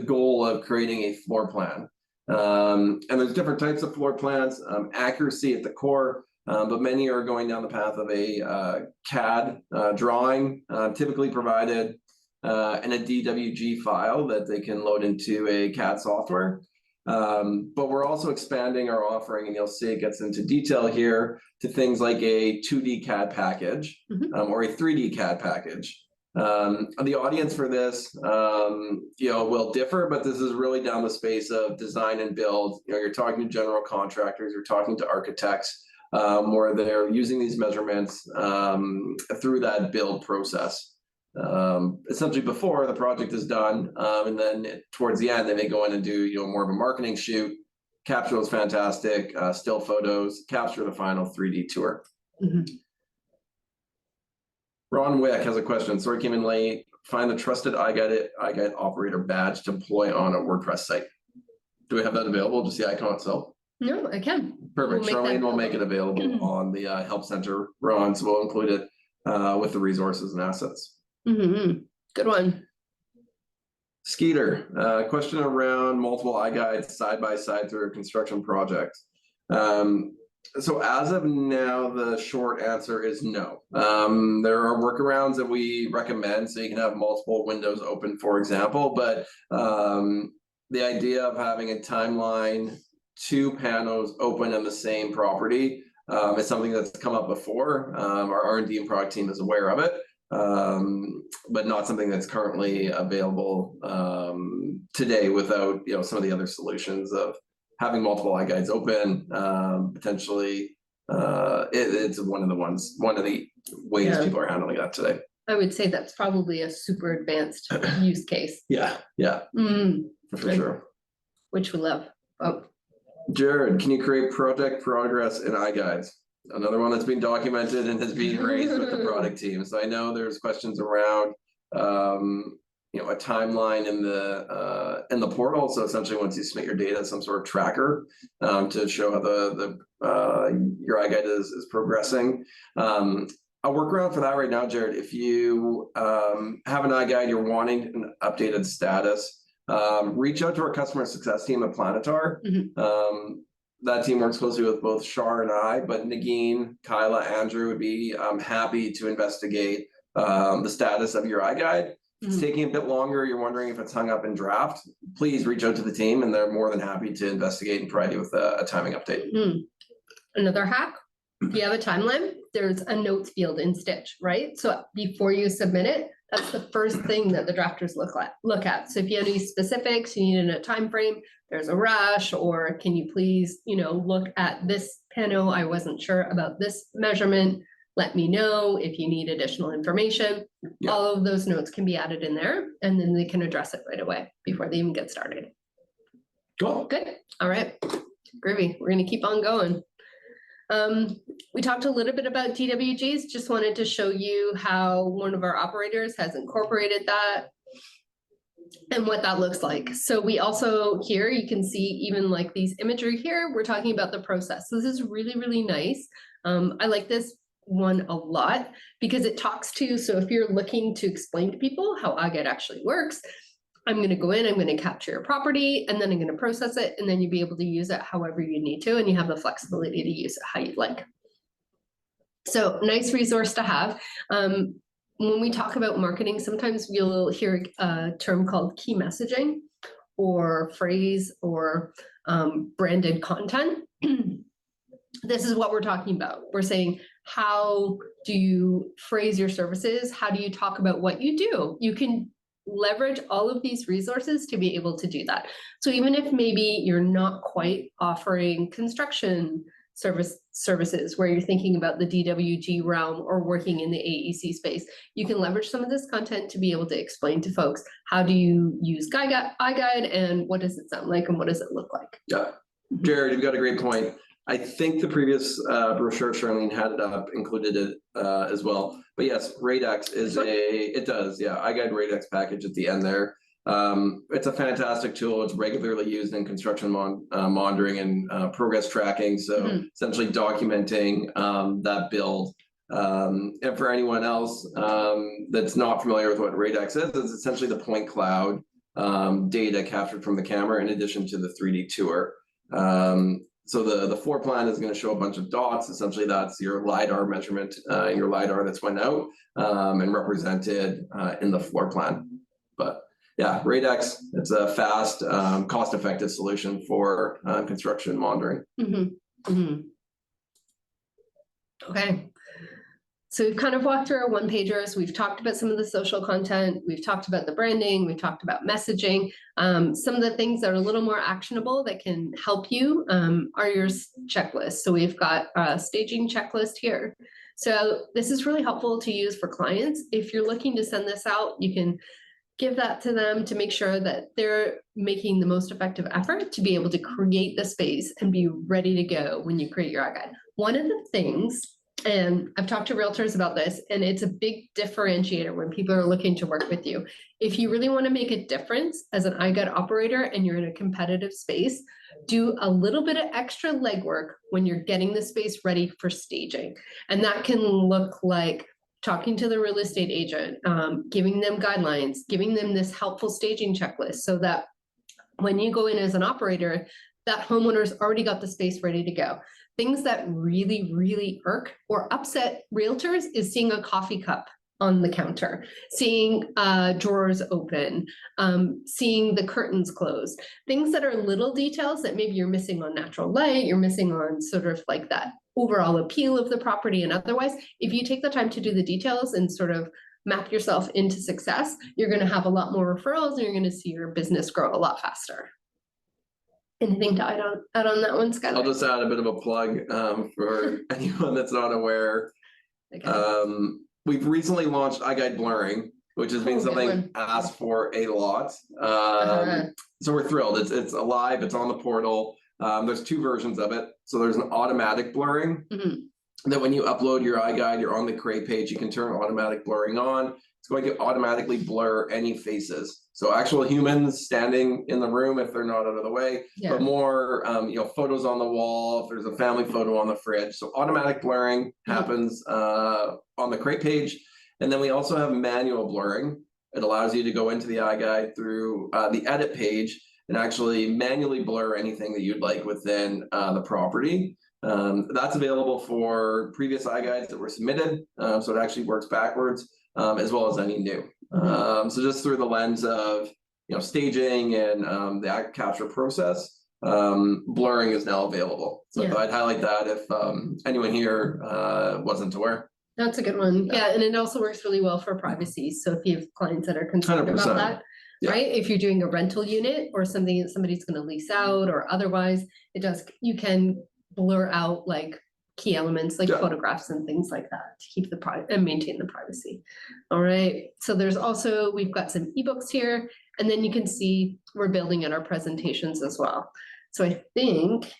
goal of creating a floor plan. And there's different types of floor plans, accuracy at the core, but many are going down the path of a CAD drawing, typically provided in a DWG file that they can load into a CAD software. But we're also expanding our offering, and you'll see it gets into detail here, to things like a 2D CAD package or a 3D CAD package. The audience for this will differ, but this is really down the space of design and build. You're talking to general contractors, you're talking to architects, where they're using these measurements through that build process. Essentially before the project is done, and then towards the end they may go in and do more of a marketing shoot, capture those fantastic still photos, capture the final 3D tour. Ron Wick has a question. Sorry, came in late. Find the trusted iGUIDE operator badge to deploy on a WordPress site. Do we have that available? Just the icon itself?
No, I can.
Perfect. Charlene will make it available on the Help Center, Ron, so we'll include it with the resources and assets.
Good one.
So as of now, the short answer is no. There are workarounds that we recommend, so you can have multiple windows open, for example, but the idea of having a timeline, two panels open on the same property is something that's come up before. Our R&D and product team is aware of it, but not something that's currently available today without some of the other solutions of having multiple iGUIDEs open, potentially, it's one of the ways people are handling that today.
I would say that's probably a super advanced use case.
Yeah, for sure.
Which we love. Oh.
Jared, can you create project progress in iGUIDEs? Another one that's been documented and has been raised with the product team. So I know there's questions around a timeline in the portal. So essentially, once you submit your data, some sort of tracker to show how your iGUIDE is progressing. A workaround for that right now, Jared, if you have an iGUIDE, you're wanting an updated status, reach out to our customer success team at Planetar. That team works closely with both Shar and I, but Nagin, Kyla, Andrew would be happy to investigate the status of your iGUIDE. If it's taking a bit longer, you're wondering if it's hung up in draft, please reach out to the team and they're more than happy to investigate and provide you with a timing update.
Another hack, if you have a timeline, there's a notes field in Stitch, right? So before you submit it, that's the first thing that the drafters look at. So if you have any specifics, you need a time frame, there's a rush, or can you please, look at this panel? I wasn't sure about this measurement. Let me know if you need additional information. Yeah. All of those notes can be added in there, and then they can address it right away before they even get started.
Cool.
Good. All right. Groovy. We're going to keep on going. We talked a little bit about DWGs. Just wanted to show you how one of our operators has incorporated that and what that looks like. So we also here, you can see even like these imagery here, we're talking about the process. So this is really, really nice. I like this one a lot because it talks to, so if you're looking to explain to people how iGUIDE actually works, I'm going to go in, I'm going to capture your property, and then I'm going to process it, and then you'll be able to use it however you need to, and you have the flexibility to use it how you'd like. So nice resource to have. When we talk about marketing, sometimes you'll hear a term called key messaging or phrase or branded content. This is what we're talking about. We're saying, how do you phrase your services? How do you talk about what you do? You can leverage all of these resources to be able to do that. So even if maybe you're not quite offering construction services where you're thinking about the DWG realm or working in the AEC space, you can leverage some of this content to be able to explain to folks, how do you use iGUIDE and what does it sound like and what does it look like? Yeah,
Jared, you've got a great point. I think the previous brochure, Charlene had it up, included it as well. But yes, Radex is it does, yeah, iGUIDE Radex package at the end there. It's a fantastic tool. It's regularly used in construction monitoring and progress tracking. So essentially documenting that build. And for anyone else that's not familiar with what Radex is, it's essentially the point cloud data captured from the camera in addition to the 3D tour. So the floor plan is going to show a bunch of dots. Essentially, that's your LiDAR measurement, your LiDAR that's went out and represented in the floor plan. But yeah, Radex, it's a fast, cost-effective solution for construction monitoring.
Okay. So we've kind of walked through our one-pagers. We've talked about some of the social content. We've talked about the branding. We've talked about messaging. Some of the things that are a little more actionable that can help you are your checklists. So we've got a staging checklist here. So this is really helpful to use for clients. If you're looking to send this out, you can give that to them to make sure that they're making the most effective effort to be able to create the space and be ready to go when you create your iGUIDE. One of the things, and I've talked to realtors about this, and it's a big differentiator when people are looking to work with you. If you really want to make a difference as an iGUIDE operator and you're in a competitive space, do a little bit of extra legwork when you're getting the space ready for staging. And that can look like talking to the real estate agent, giving them guidelines, giving them this helpful staging checklist so that when you go in as an operator, that homeowner's already got the space ready to go. Things that really, really irk or upset realtors is seeing a coffee cup on the counter, seeing drawers open, seeing the curtains closed, things that are little details that maybe you're missing on natural light, you're missing on sort of like that overall appeal of the property. And otherwise, if you take the time to do the details and sort of map yourself into success, you're going to have a lot more referrals and you're going to see your business grow a lot faster. Anything to add on that one, Skylar?
I'll just add a bit of a plug for anyone that's not aware.
Okay.
We've recently launched iGUIDE blurring, which has been something asked for a lot. So we're thrilled. It's alive. It's on the portal. There's two versions of it. So there's an automatic blurring. That when you upload your iGUIDE, you're on the create page, you can turn automatic blurring on. It's going to automatically blur any faces. So actual humans standing in the room if they're not out of the way, but more photos on the wall, if there's a family photo on the fridge. So automatic blurring happens on the create page. And then we also have manual blurring. It allows you to go into the iGUIDE through the edit page and actually manually blur anything that you'd like within the property. That's available for previous iGUIDEs that were submitted, so it actually works backwards, as well as any new. So just through the lens of staging and the capture process, blurring is now available. So I'd highlight that if anyone here wasn't aware.
That's a good one. Yeah, and it also works really well for privacy. So if you have clients that are concerned
100%.
about that, right? If you're doing a rental unit or something that somebody's going to lease out or otherwise, you can blur out like key elements like photographs and things like that to keep and maintain the privacy. All right. So we've got some ebooks here, and then you can see we're building in our presentations as well. So I think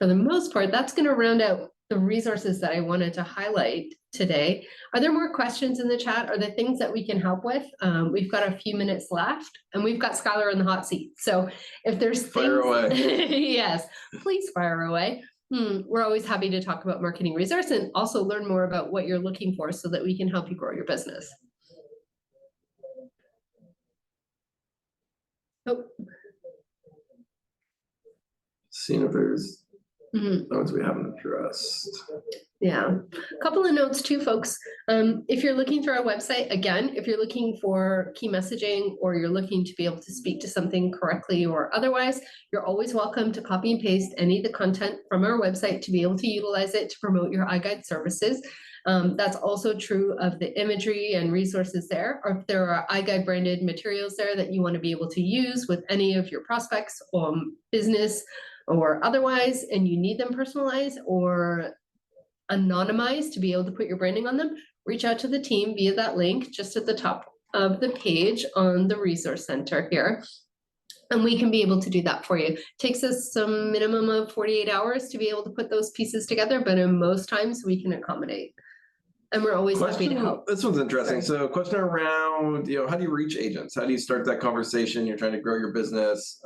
for the most part, that's going to round out the resources that I wanted to highlight today. Are there more questions in the chat? Are there things that we can help with? We've got a few minutes left and we've got Skylar in the hot seat. So if there's
fire away.
Yes, please fire away. We're always happy to talk about marketing resource and also learn more about what you're looking for so that we can help you grow your business. Oh.
Seeing if there's notes we haven't addressed.
Yeah, a couple of notes too, folks. If you're looking through our website, again, if you're looking for key messaging or you're looking to be able to speak to something correctly or otherwise, you're always welcome to copy and paste any of the content from our website to be able to utilize it to promote your iGUIDE services. That's also true of the imagery and resources there, or if there are iGUIDE branded materials there that you want to be able to use with any of your prospects or business or otherwise, and you need them personalized or anonymized to be able to put your branding on them, reach out to the team via that link just at the top of the page on the resource center here. And we can be able to do that for you. It takes us some minimum of 48 hours to be able to put those pieces together, but in most times we can accommodate. And we're always happy to help.
This one's interesting. So question around, how do you reach agents? How do you start that conversation? You're trying to grow your business.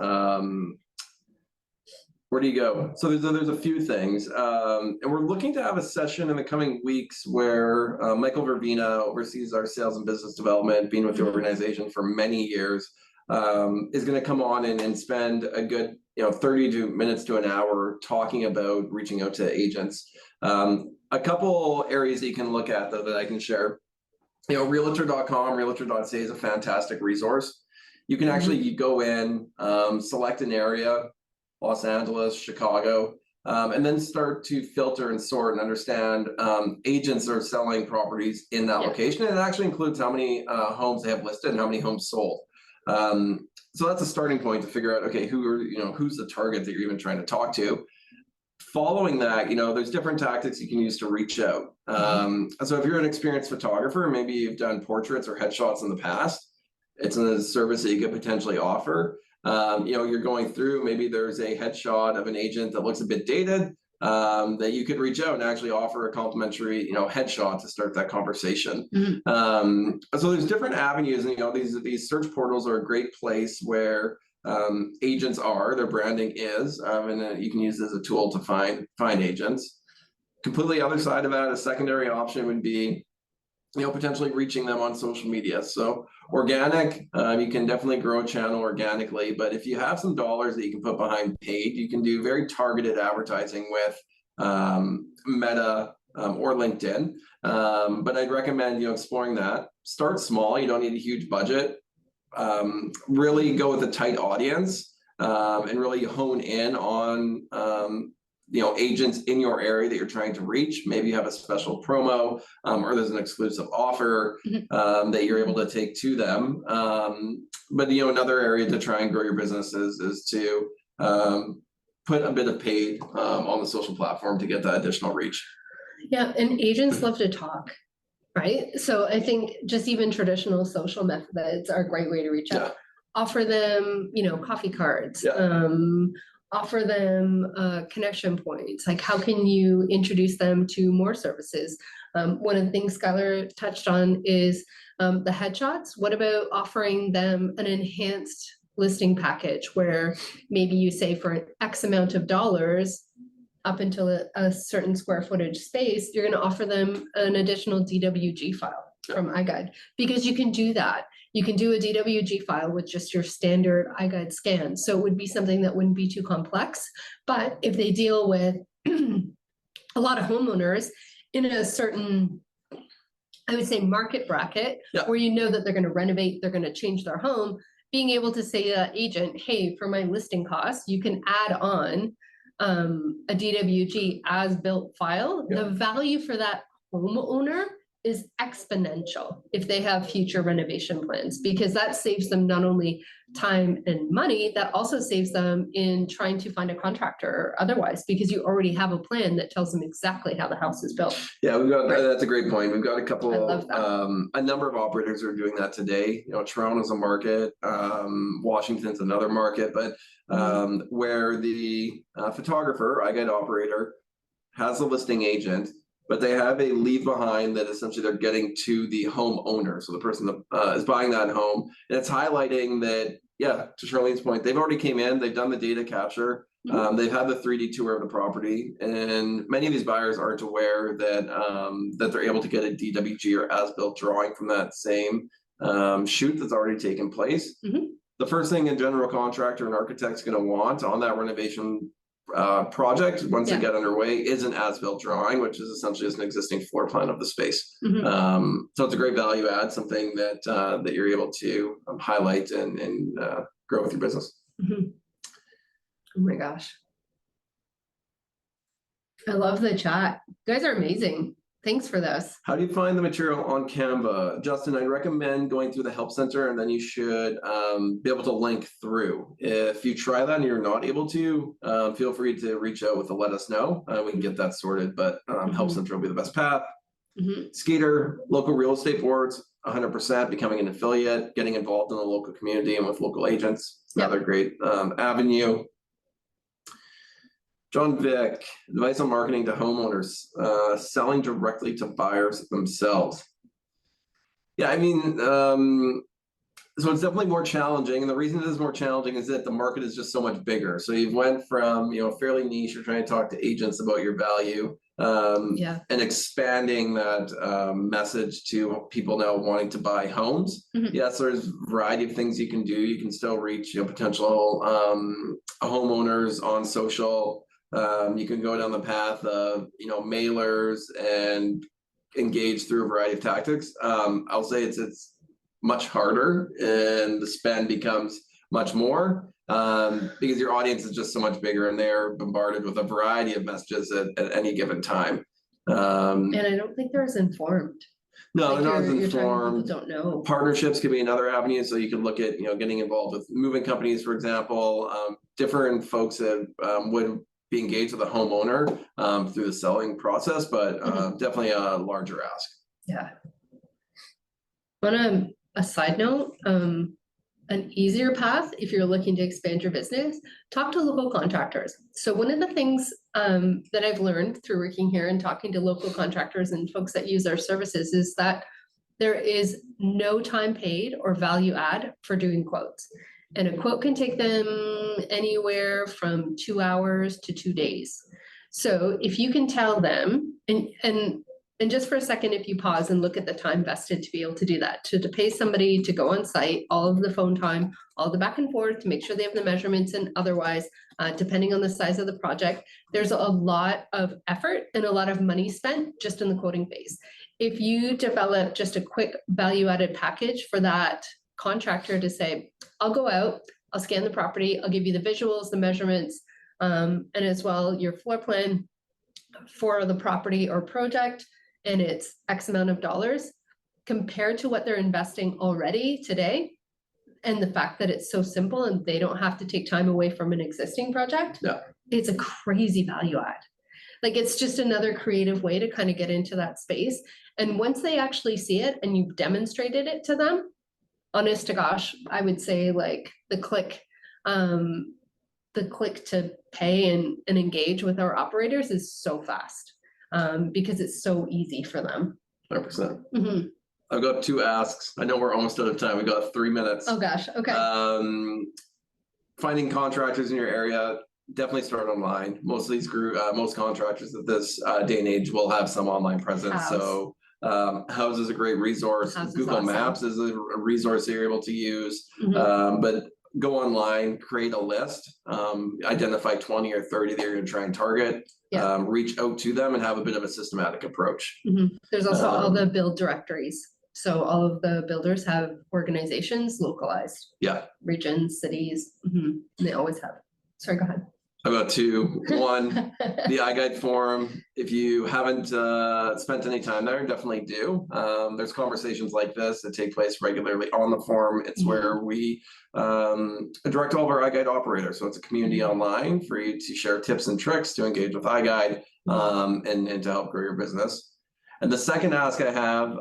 Where do you go? So there's a few things. And we're looking to have a session in the coming weeks where Michael Verbena oversees our sales and business development, being with the organization for many years, is going to come on and spend a good 30 minutes to an hour talking about reaching out to agents. A couple areas that you can look at though that I can share. Realtor.com, realtor.ca is a fantastic resource. You can actually go in, select an area, Los Angeles, Chicago, and then start to filter and sort and understand agents are selling properties in that location. And it actually includes how many homes they have listed and how many homes sold. So that's a starting point to figure out, okay, who's the target that you're even trying to talk to. Following that, there's different tactics you can use to reach out. So if you're an experienced photographer, maybe you've done portraits or headshots in the past, it's a service that you could potentially offer. You're going through, maybe there's a headshot of an agent that looks a bit dated, that you could reach out and actually offer a complimentary, headshot to start that conversation. So there's different avenues, and these search portals are a great place where agents their branding is, and you can use this as a tool to find agents. Completely other side of that, a secondary option would be, potentially reaching them on social media. So organic, you can definitely grow a channel organically, but if you have some dollars that you can put behind paid, you can do very targeted advertising with Meta, or LinkedIn. But I'd recommend, exploring that. Start small. You don't need a huge budget. Really go with a tight audience, and really hone in on agents in your area that you're trying to reach. Maybe you have a special promo, or there's an exclusive offer that you're able to take to them. But another area to try and grow your business is to put a bit of paid on the social platform to get that additional reach.
Yeah, and agents love to talk, right? So I think just even traditional social methods are a great way to reach out. Offer them, coffee cards. Offer them connection points. Like, how can you introduce them to more services? One of the things Skylar touched on is the headshots. What about offering them an enhanced listing package where maybe you say for X amount of dollars up until a certain square footage space, you're going to offer them an additional DWG file from iGUIDE, because you can do that. You can do a DWG file with just your standard iGUIDE scan. So it would be something that wouldn't be too complex. But if they deal with a lot of homeowners in a certain, I would say, market bracket, where that they're going to renovate, they're going to change their home, being able to say to that agent, hey, for my listing costs, you can add on a DWG as built file. The value for that homeowner is exponential if they have future renovation plans, because that saves them not only time and money, that also saves them in trying to find a contractor or otherwise, because you already have a plan that tells them exactly how the house is built. Yeah,
we've got that's a great point. We've got a number of operators who are doing that today. Toronto's a market, Washington's another market, but where the photographer, iGUIDE operator, has a listing agent, but they have a leave behind that essentially they're getting to the homeowner. So the person that is buying that home, and it's highlighting that, to Charlene's point, they've already came in, they've done the data capture, they've had the 3D tour of the property, and many of these buyers aren't aware that that they're able to get a DWG or as-built drawing from that same shoot that's already taken place. The first thing a general contractor and architect's going to want on that renovation project, once they get underway, is an as-built drawing, which is essentially just an existing floor plan of the space. So it's a great value add, something that that you're able to highlight and grow with your business.
Oh my gosh, I love the chat. You guys are amazing. Thanks for this.
How do you find the material on Canva? Justin, I'd recommend going through the Help Center, and then you should be able to link through. If you try that and you're not able to, feel free to reach out with a let us know. We can get that sorted, but Help Center will be the best path. Skater, local real estate boards, 100%, becoming an affiliate, getting involved in the local community and with local agents. Another great avenue. John Vick, advice on marketing to homeowners, selling directly to buyers themselves. Yeah, I mean, so it's definitely more challenging. And the reason it is more challenging is that the market is just so much bigger. So you went from, fairly niche, you're trying to talk to agents about your value, and expanding that message to people now wanting to buy homes. Yes, there's a variety of things you can do. You can still reach, potential homeowners on social. You can go down the path of, mailers and engage through a variety of tactics. I'll say it's much harder, and the spend becomes much more because your audience is just so much bigger, and they're bombarded with a variety of messages at any given time.
And I don't think they're as informed.
No, they're not as informed.
Don't know.
Partnerships can be another avenue. So you can look at, getting involved with moving companies, for example. Different folks that would be engaged with a homeowner through the selling process, but definitely a larger ask.
Yeah. On a side note, an easier path, if you're looking to expand your business, talk to local contractors. So one of the things that I've learned through working here and talking to local contractors and folks that use our services is that there is no time paid or value add for doing quotes. And a quote can take them anywhere from 2 hours to 2 days. So if you can tell them, and And just for a second, if you pause and look at the time vested to be able to do that, to pay somebody to go on site, all of the phone time, all the back and forth, to make sure they have the measurements and otherwise, depending on the size of the project, there's a lot of effort and a lot of money spent just in the quoting phase. If you develop just a quick value-added package for that contractor to say, I'll go out, I'll scan the property, I'll give you the visuals, the measurements, and as well your floor plan for the property or project, and it's X amount of dollars compared to what they're investing already today. And the fact that it's so simple and they don't have to take time away from an existing project.
Yeah.
It's a crazy value add. Like it's just another creative way to kind of get into that space. And once they actually see it and you've demonstrated it to them, honest to gosh, I would say like the click to pay and engage with our operators is so fast because it's so easy for them.
100%.
Mhm.
I've got 2 asks. I know we're almost out of time. We got 3 minutes.
Oh gosh, okay.
Finding contractors in your area, definitely start online. Most of these most contractors at this day and age will have some online presence.
House.
So House is a great resource.
House is
Google
awesome.
Maps is a resource that you're able to use.
Mhm.
But go online, create a list, identify 20 or 30 that you're going to try and target,
Yeah.
reach out to them and have a bit of a systematic approach.
There's also all the build directories. So all of the builders have organizations localized.
Yeah.
Regions, cities, and they always have. Sorry, go ahead.
I've got 2. One, the iGUIDE forum. If you haven't spent any time there, definitely do. There's conversations like this that take place regularly on the forum. It's where we direct all of our iGUIDE operators. So it's a community online for you to share tips and tricks to engage with iGUIDE and to help grow your business. And the second ask I have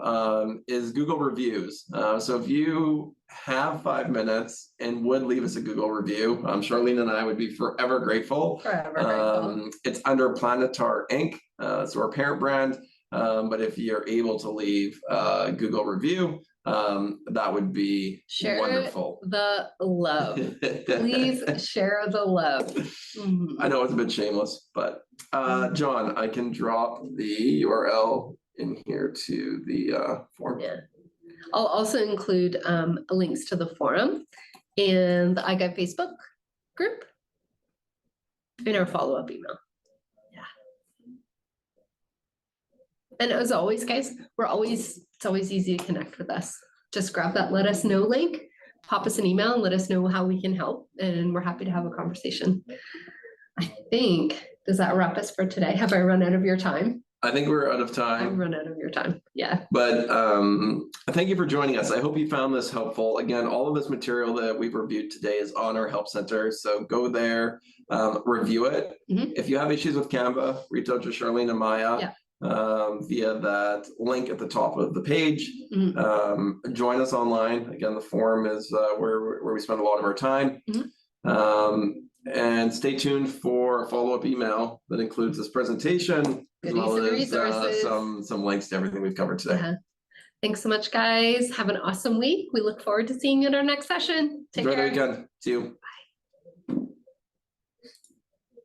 is Google reviews. So if you have 5 minutes and would leave us a Google review, Charlene and I would be forever grateful.
Forever grateful.
It's under Planetar Inc. So our parent brand. But if you're able to leave a Google review, that would be wonderful.
The love. Please share the love.
I know it's a bit shameless, but John, I can drop the URL in here to the forum.
Yeah. I'll also include links to the forum and the iGUIDE Facebook group in our follow-up email. Yeah. And as always, guys, it's always easy to connect with us. Just grab that let us know link, pop us an email and let us know how we can help. And we're happy to have a conversation. I think, does that wrap us for today? Have I run out of your time?
I think we're out of
I've
time.
run out of your time. Yeah.
But thank you for joining us. I hope you found this helpful. Again, all of this material that we've reviewed today is on our help center. So go there, review it. If you have issues with Canva, reach out to Charlene and Maya via that link at the top of the page. Join us online. Again, the forum is where we spend a lot of our time. And stay tuned for a follow-up email that includes this presentation, as well as some links to everything we've covered today.
Thanks so much, guys. Have an awesome week. We look forward to seeing you in our next session. Take care.
Enjoy the weekend. See you.
Bye.